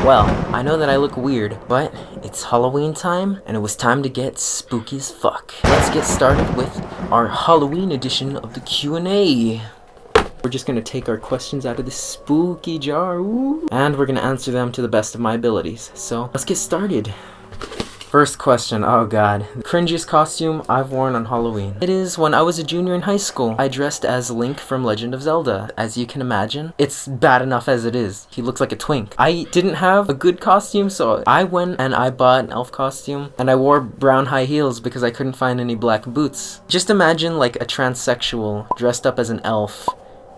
Well, I know that I look weird, but it's Halloween time, and it was time to get spooky as fuck. Let's get started with our Halloween edition of the Q&A. We're just gonna take our questions out of this spooky jar, and we're gonna answer them to the best of my abilities. So, let's get started. First question, oh god. The cringiest costume I've worn on Halloween. It is when I was a junior in high school. I dressed as Link from Legend of Zelda. As you can imagine, it's bad enough as it is. He looks like a twink. I didn't have a good costume, so I went and I bought an elf costume, and I wore brown high heels because I couldn't find any black boots. Just imagine like a transsexual dressed up as an elf,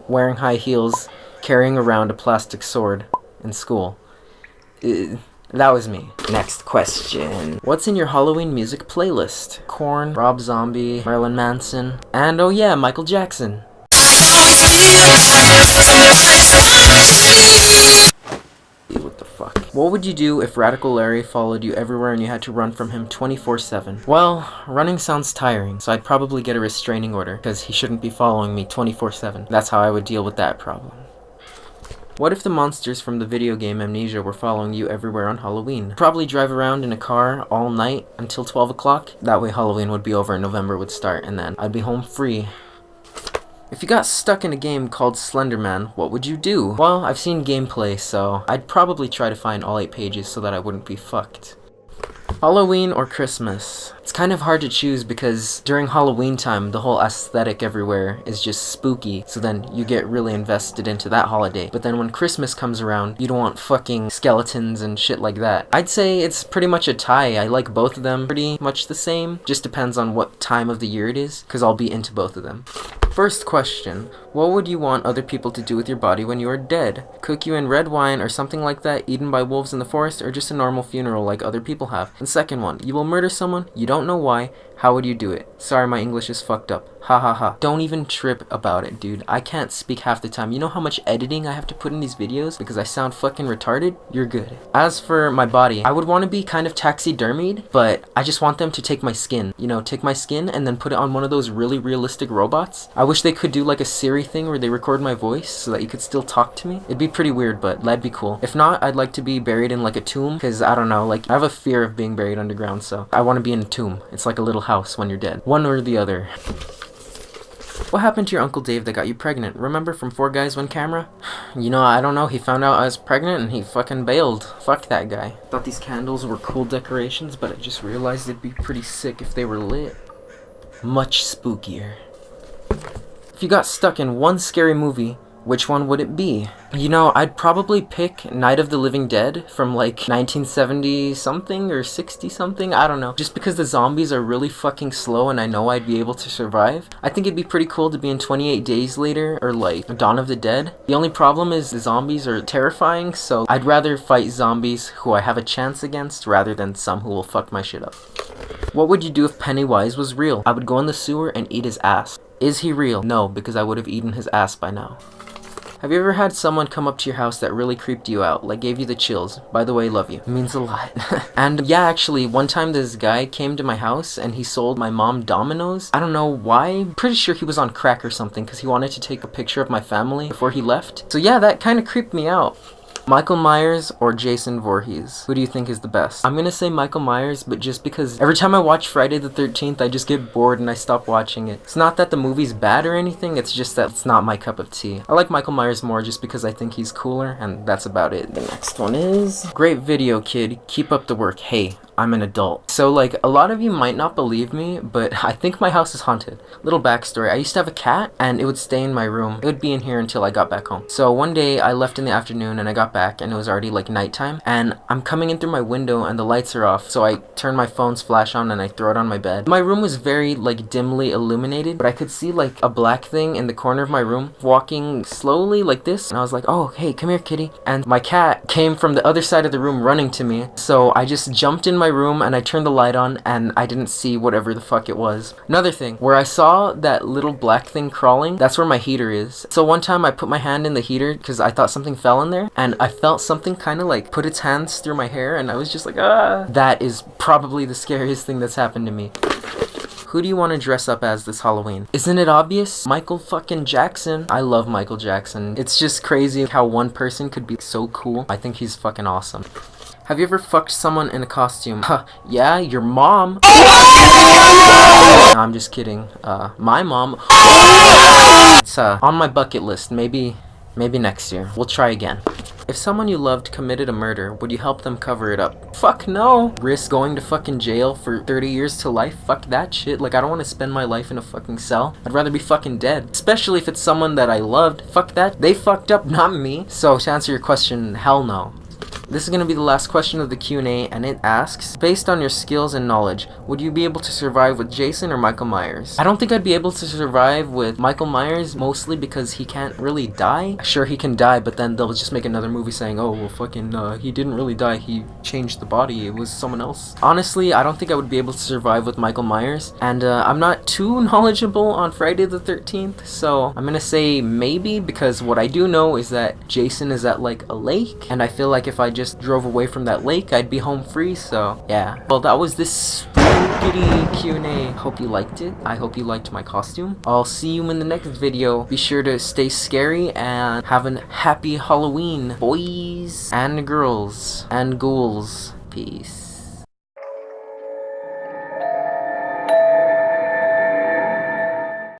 wearing high heels, carrying around a plastic sword in school. That was me. Next question. What's in your Halloween music playlist? Korn, Rob Zombie, Marilyn Manson, and oh yeah, Michael Jackson. What the fuck? What would you do if Radical Larry followed you everywhere and you had to run from him 24/7? Well, running sounds tiring, so I'd probably get a restraining order, because he shouldn't be following me 24/7. That's how I would deal with that problem. What if the monsters from the video game Amnesia were following you everywhere on Halloween? Probably drive around in a car all night until 12 o'clock. That way Halloween would be over and November would start, and then I'd be home free. If you got stuck in a game called Slenderman, what would you do? Well, I've seen gameplay, so I'd probably try to find all 8 pages so that I wouldn't be fucked. Halloween or Christmas? It's kind of hard to choose because during Halloween time, the whole aesthetic everywhere is just spooky, so then you get really invested into that holiday. But then when Christmas comes around, you don't want fucking skeletons and shit like that. I'd say it's pretty much a tie. I like both of them pretty much the same. Just depends on what time of the year it is, because I'll be into both of them. First question, what would you want other people to do with your body when you are dead? Cook you in red wine or something like that, eaten by wolves in the forest, or just a normal funeral like other people have? And second one, you will murder someone, you don't know why, how would you do it? Sorry, my English is fucked up. Ha ha ha. Don't even trip about it, dude. I can't speak half the time. You know how much editing I have to put in these videos because I sound fucking retarded? You're good. As for my body, I would want to be kind of taxidermied, but I just want them to take my skin. You know, take my skin and then put it on one of those really realistic robots. I wish they could do like a Siri thing where they record my voice so that you could still talk to me. It'd be pretty weird, but that'd be cool. If not, I'd like to be buried in like a tomb, because I don't know, like I have a fear of being buried underground, so I want to be in a tomb. It's like a little house when you're dead. One or the other. What happened to your Uncle Dave that got you pregnant? Remember from 4 Guys, 1 Camera? You know, I don't know, he found out I was pregnant and he fucking bailed. Fuck that guy. Thought these candles were cool decorations, but I just realized it'd be pretty sick if they were lit. Much spookier. If you got stuck in one scary movie, which one would it be? You know, I'd probably pick Night of the Living Dead from like 1970 something or 60 something, I don't know. Just because the zombies are really fucking slow and I know I'd be able to survive. I think it'd be pretty cool to be in 28 Days Later or like Dawn of the Dead. The only problem is the zombies are terrifying, so I'd rather fight zombies who I have a chance against rather than some who will fuck my shit up. What would you do if Pennywise was real? I would go in the sewer and eat his ass. Is he real? No, because I would have eaten his ass by now. Have you ever had someone come up to your house that really creeped you out, like gave you the chills? By the way, love you. It means a lot. And yeah, actually, one time this guy came to my house and he sold my mom Dominoes. I don't know why. I'm pretty sure he was on crack or something because he wanted to take a picture of my family before he left. So yeah, that kind of creeped me out. Michael Myers or Jason Voorhees? Who do you think is the best? I'm gonna say Michael Myers, but just because every time I watch Friday the 13th, I just get bored and I stop watching it. It's not that the movie's bad or anything, it's just that it's not my cup of tea. I like Michael Myers more just because I think he's cooler, and that's about it. The next one is, great video, kid. Keep up the work. Hey, I'm an adult. So like, a lot of you might not believe me, but I think my house is haunted. Little backstory, I used to have a cat and it would stay in my room. It would be in here until I got back home. So one day I left in the afternoon and I got back and it was already like nighttime, and I'm coming in through my window and the lights are off, so I turn my phone's flash on and I throw it on my bed. My room was very like dimly illuminated, but I could see like a black thing in the corner of my room walking slowly like this, and I was like, oh hey, come here kitty. And my cat came from the other side of the room running to me, so I just jumped in my room and I turned the light on and I didn't see whatever the fuck it was. Another thing, where I saw that little black thing crawling, that's where my heater is. So one time I put my hand in the heater because I thought something fell in there, and I felt something kind of like put its hands through my hair, and I was just like, ah. That is probably the scariest thing that's happened to me. Who do you want to dress up as this Halloween? Isn't it obvious? Michael fucking Jackson. I love Michael Jackson. It's just crazy how one person could be so cool. I think he's fucking awesome. Have you ever fucked someone in a costume? Huh, yeah, your mom. No, I'm just kidding. My mom. It's on my bucket list. Maybe next year. We'll try again. If someone you loved committed a murder, would you help them cover it up? Fuck no! Risk going to fucking jail for 30 years to life? Fuck that shit. Like, I don't want to spend my life in a fucking cell. I'd rather be fucking dead. Especially if it's someone that I loved. Fuck that. They fucked up, not me. So, to answer your question, hell no. This is going to be the last question of the Q&A, and it asks, based on your skills and knowledge, would you be able to survive with Jason or Michael Myers? I don't think I'd be able to survive with Michael Myers, mostly because he can't really die. Sure, he can die, but then they'll just make another movie saying, oh, well, fucking, he didn't really die, he changed the body, it was someone else. Honestly, I don't think I would be able to survive with Michael Myers, and I'm not too knowledgeable on Friday the 13th, so I'm gonna say maybe, because what I do know is that Jason is at, like, a lake, and I feel like if I just drove away from that lake, I'd be home free, so yeah. Well, that was this spooky Q&A. Hope you liked it. I hope you liked my costume. I'll see you in the next video. Be sure to stay scary and have a happy Halloween, boys and girls and ghouls. Peace.